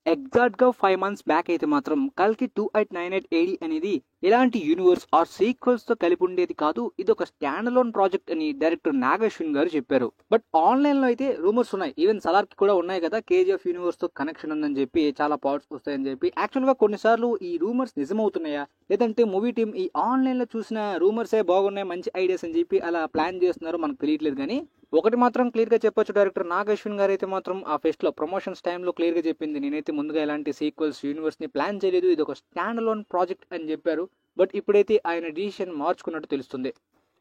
ఎగ్జాక్ట్‌గా 5 months back అయితే మాత్రం 'కల్కి 2898 ఏడీ' అనేది ఎలాంటి యూనివర్స్ ఆర్ సీక్వెల్స్‌తో కలిపి ఉండేది కాదు. ఇదొక స్టాండ్ అలోన్ ప్రాజెక్ట్ అని డైరెక్టర్ నాగశ్విన్ గారు చెప్పారు. బట్ ఆన్‌లైన్‌లో అయితే రూమర్స్ ఉన్నాయి. ఈవెన్ 'సలార్‌కి' కూడా ఉన్నాయి కదా! 'కేజీఎఫ్' యూనివర్స్‌తో కనెక్షన్ ఉందని చెప్పి, చాలా పార్ట్స్ వస్తాయని చెప్పి. యాక్చువల్‌గా కొన్నిసార్లు ఈ రూమర్స్ నిజమవుతున్నాయా? లేదంటే మూవీ టీమ్ ఈ ఆన్‌లైన్‌లో చూసిన రూమర్సే బాగున్నాయి, మంచి ఐడియాస్ అని చెప్పి అలా ప్లాన్ చేస్తున్నారో మనకు తెలియట్లేదు గానీ, ఒకటి మాత్రం క్లియర్‌గా చెప్పొచ్చు. డైరెక్టర్ నాగశ్విన్ గారైతే మాత్రం ఆ ఫెస్ట్‌లో ప్రమోషన్స్ టైమ్‌లో క్లియర్‌గా చెప్పింది. నేనైతే ముందుగా ఎలాంటి సీక్వెల్స్, యూనివర్స్‌ని ప్లాన్ చేయలేదు. ఇదొక స్టాండ్ అలోన్ ప్రాజెక్ట్ అని చెప్పారు. బట్ ఇప్పుడైతే ఆయన డిసిషన్ మార్చుకున్నట్టు తెలుస్తుంది.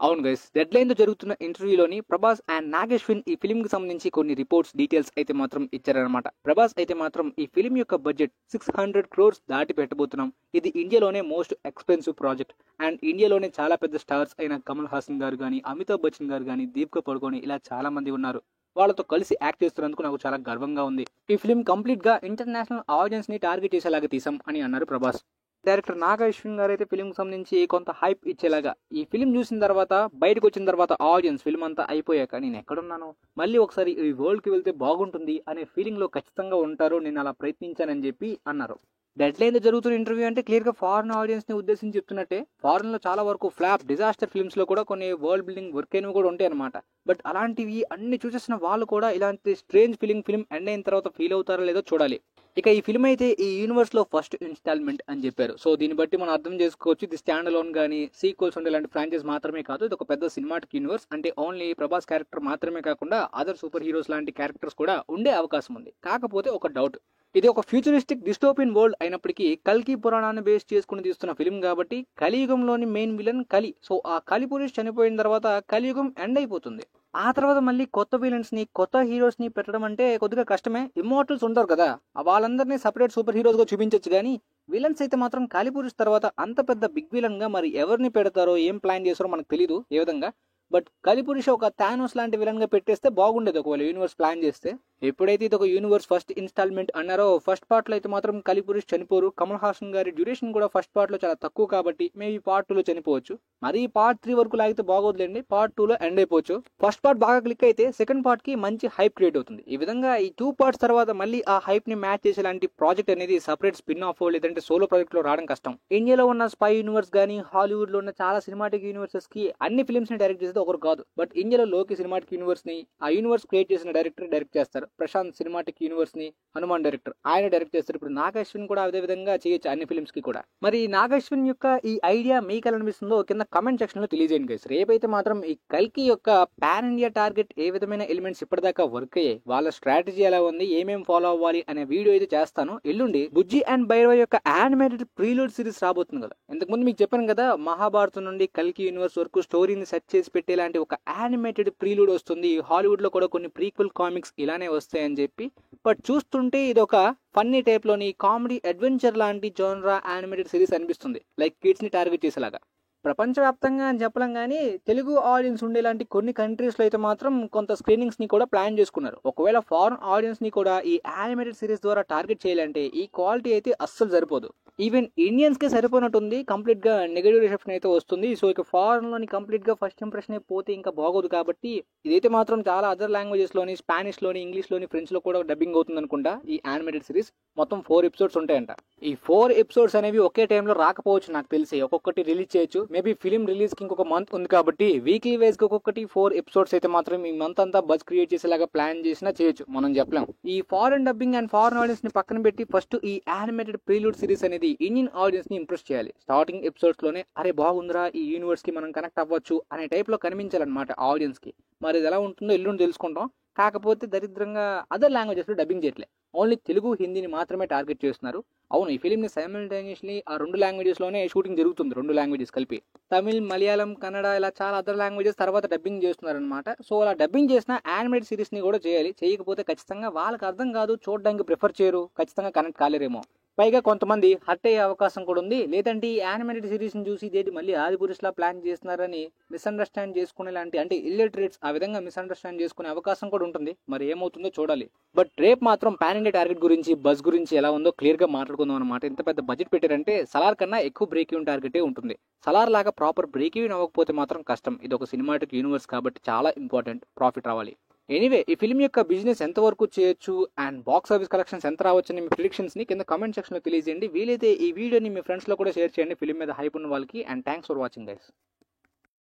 అవును గైస్, డెడ్‌లైన్‌తో జరుగుతున్న ఇంటర్వ్యూలోని ప్రభాస్ అండ్ నాగశ్విన్ ఈ ఫిల్మ్‌కి సంబంధించి కొన్ని రిపోర్ట్స్, డీటెయిల్స్ అయితే మాత్రం ఇచ్చారనమాట. ప్రభాస్ అయితే మాత్రం ఈ ఫిల్మ్ యొక్క బడ్జెట్ 600 క్రోర్స్ దాటి పెట్టబోతున్నాం. ఇది ఇండియాలోనే మోస్ట్ ఎక్స్పెన్సివ్ ప్రాజెక్ట్. అండ్ ఇండియాలోనే చాలా పెద్ద స్టార్స్ అయిన కమల్ హాసన్ గారు కానీ, అమితాబ్ బచ్చన్ గారు కానీ, దీపికా పడుకోని ఇలా చాలా మంది ఉన్నారు. వాళ్ళతో కలిసి యాక్ట్ చేస్తున్నందుకు నాకు చాలా గర్వంగా ఉంది. ఈ ఫిల్మ్ కంప్లీట్ గా ఇంటర్నేషనల్ ఆడియన్స్ ని టార్గెట్ చేసేలాగా తీసాం అని అన్నారు ప్రభాస్. డైరెక్టర్ నాగశ్విన్ గారు అయితే ఫిల్మ్ సంబంధించి కొంత హైప్ ఇచ్చేలాగా, ఈ ఫిల్మ్ చూసిన తర్వాత, బయటకు వచ్చిన తర్వాత ఆడియన్స్ ఫిల్మ్ అంతా అయిపోయాక నేను ఎక్కడున్నాను, మళ్ళీ ఒకసారి ఈ వరల్డ్ కి వెళ్తే బాగుంటుంది అనే ఫీలింగ్ లో ఖచ్చితంగా ఉంటారు, నేను అలా ప్రయత్నించానని చెప్పి అన్నారు. డెడ్ లైన్ జరుగుతున్న ఇంటర్వ్యూ అంటే క్లియర్ గా ఫారెన్ ఆడియన్స్ ని ఉద్దేశించి చెప్తున్నట్టే. ఫారెన్ లో చాలా వరకు ఫ్లాప్, డిజాస్టర్ ఫిల్మ్స్ లో కూడా కొన్ని వరల్డ్ బిల్డింగ్ వర్క్ అయినవి కూడా ఉంటాయి అనమాట. బట్ అలాంటివి అన్ని చూసేసిన వాళ్ళు కూడా ఇలాంటి స్ట్రేంజ్ ఫిల్మ్ ఎండ్ అయిన తర్వాత ఫీల్ అవుతారో లేదో చూడాలి. ఇక ఈ ఫిల్మ్ అయితే ఈ యూనివర్స్ లో ఫస్ట్ ఇన్స్టాల్మెంట్ అని చెప్పారు. సో దీన్ని బట్టి మనం అర్థం చేసుకోవచ్చు, ఇది స్టాండ్ అలోన్ గానీ, సీక్వెల్స్ ఉండే ఇలాంటి ఫ్రాంచైజ్ మాత్రమే కాదు, ఇది ఒక పెద్ద సినిమాటిక్ యూనివర్స్. అంటే ఓన్లీ ప్రభాస్ క్యారెక్టర్ మాత్రమే కాకుండా అదర్ సూపర్ హీరోస్ లాంటి క్యారెక్టర్స్ కూడా ఉండే అవకాశం ఉంది. కాకపోతే ఒక డౌట్, ఇది ఒక ఫ్యూచరిస్టిక్ డిస్టోపియన్ వరల్డ్ అయినప్పటికీ కల్కి పురాణాన్ని బేస్ చేసుకుని తీస్తున్న ఫిల్మ్ కాబట్టి కలియుగంలోని మెయిన్ విలన్ కలి. సో ఆ కలి పురుష్ చనిపోయిన తర్వాత కలియుగం ఎండ్ అయిపోతుంది. ఆ తర్వాత మళ్ళీ కొత్త విలన్స్ ని, కొత్త హీరోస్ ని పెట్టడం అంటే కొద్దిగా కష్టమే. ఇమ్మోర్టల్స్ ఉంటారు కదా, వాళ్ళందరినీ సపరేట్ సూపర్ హీరోస్ గా చూపించొచ్చు కానీ విలన్స్ అయితే మాత్రం కాలిపురుష్ తర్వాత అంత పెద్ద బిగ్ విలన్ గా మరి ఎవరిని పెడతారో, ఏం ప్లాన్ చేస్తారో మనకు తెలీదు ఏ విధంగా. బట్ కలిపురుష ఒక థానోస్ లాంటి విలన్ గా పెట్టేస్తే బాగుండేది ఒకవేళ యూనివర్స్ ప్లాన్ చేస్తే. ఎప్పుడైతే ఇది ఒక యూనివర్స్ ఫస్ట్ ఇన్స్టాల్మెంట్ అన్నారో, ఫస్ట్ పార్ట్ లో అయితే మాత్రం కలిపురుష్ చనిపోరు. కమల్ హాసన్ గారి డ్యూరేషన్ కూడా ఫస్ట్ పార్ట్ లో చాలా తక్కువ కాబట్టి మేబీ పార్ట్ 2 లో చనిపోవచ్చు. మరి పార్ట్ 3 వరకు లాగితే బాగోదులేండి, పార్ట్ 2 లో ఎండ్ అయిపోవచ్చు. ఫస్ట్ పార్ట్ బాగా క్లిక్ అయితే సెకండ్ పార్ట్ కి మంచి హైప్ క్రియేట్ అవుతుంది. ఈ విధంగా ఈ 2 పార్ట్స్ తర్వాత మళ్ళీ ఆ హైప్ ని మ్యాచ్ చేసేలాంటి ప్రాజెక్ట్ అనేది సపరేట్ స్పిన్ ఆఫ్ లేదంటే సోలో ప్రాజెక్ట్ లో రావడం కష్టం. ఇండియాలో ఉన్న స్పై యూనివర్స్ గానీ, హాలీవుడ్ లో ఉన్న చాలా సినిమాటిక్ యూనివర్సెస్ కి అన్ని ఫిల్మ్స్ ని డైరెక్ట్ చేసేది ఒకరు కాదు. బట్ ఇండియాలో లోకి సినిమాటిక్ యూనివర్స్ ని, ఆ యూనివర్స్ క్రియేట్ చేసిన డైరెక్టర్ డైరెక్ట్ చేస్తారు. ప్రశాంత్ సినిమాటిక్ యూనివర్స్ ని, హనుమాన్ డైరెక్టర్ ఆయన డైరెక్ట్ చేస్తారు. ఇప్పుడు నాగశ్విన్ కూడా అదే విధంగా చేయొచ్చు అన్ని ఫిల్మ్స్ కి కూడా. మరి నాగశ్విన్ యొక్క ఈ ఐడియా మీకు ఎలా అనిపిస్తుందో కింద కమెంట్ సెక్షన్ లో తెలియజేయండి గైస్. రేపైతే మాత్రం ఈ కల్కి యొక్క పాన్ ఇండియా టార్గెట్ ఏ విధమైన ఎలిమెంట్స్ ఇప్పటిదాకా వర్క్ అయ్యాయి, వాళ్ళ స్ట్రాటజీ ఎలా ఉంది, ఏమేం ఫాలో అవ్వాలి అనే వీడియో అయితే చేస్తాను. ఎల్లుండి బుజ్జి అండ్ భైరవ యొక్క యానిమేటెడ్ ప్రీలూడ్ సిరీస్ రాబోతుంది కదా. ఇంతకుముందు మీకు చెప్పాను కదా, మహాభారతం నుండి కల్కి యూనివర్స్ వరకు స్టోరీని సెట్ చేసి పెట్టేలాంటి ఒక యానిమేటెడ్ ప్రీలూడ్ వస్తుంది. హాలీవుడ్ లో కూడా కొన్ని ప్రీక్వెల్ కామిక్స్ ఇలానే వస్తాయని చెప్పి. బట్ చూస్తుంటే ఇది ఒక ఫన్నీ టైప్ లోని కామెడీ అడ్వెంచర్ లాంటి జోనరా యానిమేటెడ్ సిరీస్ అనిపిస్తుంది, లైక్ కిడ్స్ ని టార్గెట్ చేసేలాగా. ప్రపంచవ్యాప్తంగా అని చెప్పలేం కానీ తెలుగు ఆడియన్స్ ఉండేలాంటి కొన్ని కంట్రీస్ లో అయితే మాత్రం కొంత స్క్రీనింగ్స్ ని కూడా ప్లాన్ చేసుకున్నారు. ఒకవేళ ఫారెన్ ఆడియన్స్ ని కూడా ఈ యానిమేటెడ్ సిరీస్ ద్వారా టార్గెట్ చేయాలంటే ఈ క్వాలిటీ అయితే అస్సలు సరిపోదు. ఈవెన్ ఇండియన్స్ కే సరిపోయినట్టుంది, కంప్లీట్ గా నెగటివ్ రిసెప్షన్ అయితే వస్తుంది. సో ఇక ఫారెన్ లోని కంప్లీట్ గా ఫస్ట్ ఇంప్రెషన్ పోతే ఇంకా బాగోదు. కాబట్టి ఇదైతే మాత్రం చాలా అదర్ లాంగ్వేజెస్ లోని, స్పానిష్ లోని, ఇంగ్లీష్ లోని, ఫ్రెంచ్ లో కూడా డబ్బింగ్ అవుతుంది అనుకుంటా. ఈ యానిమేటెడ్ సిరీస్ మొత్తం 4 ఎపిసోడ్స్ ఉంటాయంట. ఈ 4 ఎపిసోడ్స్ అనేవి ఒకే టైంలో రాకపోవచ్చు నాకు తెలిసి, ఒక్కొక్కటి రిలీజ్ చేయొచ్చు. మేబీ ఫిలిం రిలీజ్ కి ఇంకొక మంత్ ఉంది కాబట్టి వీక్లీ వైజ్ కి ఒక్కొక్కటి 4 ఎపిసోడ్స్ అయితే మాత్రం ఈ మంత్ అంతా బజ్ క్రియేట్ చేసేలాగా ప్లాన్ చేసినా చేయొచ్చు, మనం చెప్పలేం. ఈ foreign dubbing and foreign audience ని పక్కన పెట్టి ఫస్ట్ ఈ యానిమేటెడ్ ప్రీలూడ్ సిరీస్ అనేది ఇండియన్ ఆడియన్స్ ని ఇంప్రెస్ చేయాలి. స్టార్టింగ్ ఎపిసోడ్స్ లోనే అరే బాగుందిరా, ఈ యూనివర్స్ కి మనం కనెక్ట్ అవ్వచ్చు అనే టైప్ లో కనిపించాలన్నమాట ఆడియన్స్ కి. మరి ఇది ఎలా ఉంటుందో ఎల్లుండి తెలుసుకుంటాం. కాకపోతే దరిద్రంగా అదర్ లాంగ్వేజెస్ లో డబ్బింగ్ చేయట్లే, ఓన్లీ తెలుగు, హిందీని మాత్రమే టార్గెట్ చేస్తున్నారు. అవును, ఈ ఫిలిం ని సైమల్టేనియస్లీ ఆ 2 లాంగ్వేజెస్ లోనే షూటింగ్ జరుగుతుంది, 2 లాంగ్వేజెస్ కలిపి. తమిళ్, మలయాళం, కన్నడ ఇలా చాలా అదర్ లాంగ్వేజెస్ తర్వాత డబ్బింగ్ చేస్తున్నారు అనమాట. సో అలా డబ్బింగ్ చేసిన యానిమేటెడ్ సిరీస్ ని కూడా చేయాలి. చేయకపోతే ఖచ్చితంగా వాళ్ళకి అర్థం కాదు, చూడడానికి ప్రిఫర్ చేయరు, ఖచ్చితంగా కనెక్ట్ కాలేరేమో. పైగా కొంతమంది హర్ట్ అయ్యే అవకాశం కూడా ఉంది. లేదంటే ఈ యానిమేటెడ్ సిరీస్ ని చూసి ఇదేంటి మళ్ళీ ఆదిపురుషులా ప్లాన్ చేస్తున్నారని మిస్అండర్స్టాండ్ చేసుకునే లాంటి, అంటే ఇల్లిటరేట్స్ ఆ విధంగా మిస్అండర్స్టాండ్ చేసుకునే అవకాశం కూడా ఉంటుంది. మరి ఏమవుతుందో చూడాలి. బట్ రేపు మాత్రం పాన్ ఇండియా టార్గెట్ గురించి, బజ్ గురించి ఎలా ఉందో క్లియర్ గా మాట్లాడుకుందాం అనమాట. ఇంత పెద్ద బడ్జెట్ పెట్టారంటే సలార్ కన్నా ఎక్కువ బ్రేక్ ఈవెన్ టార్గెటే ఉంటుంది. సలార్ లాగా ప్రాపర్ బ్రేక్ ఈవెన్ అవ్వకపోతే మాత్రం కష్టం. ఇది ఒక సినిమాటిక్ యూనివర్స్ కాబట్టి చాలా ఇంపార్టెంట్, ప్రాఫిట్ రావాలి. ఎనీవే ఈ ఫిల్మ్ యొక్క బిజినెస్ ఎంత వరకు చేయొచ్చు అండ్ బాక్స్ ఆఫీస్ కలెక్షన్స్ ఎంత రావచ్చని మీ ప్రిడిక్షన్స్ ని కింద కామెంట్ సెక్షన్ లో తెలియజేయండి. వీలైతే ఈ వీడియోని మీ ఫ్రెండ్స్ లో కూడా షేర్ చేయండి ఫిల్మ్ మీద హైప్ ఉన్న వాళ్ళకి. And thanks for watching guys.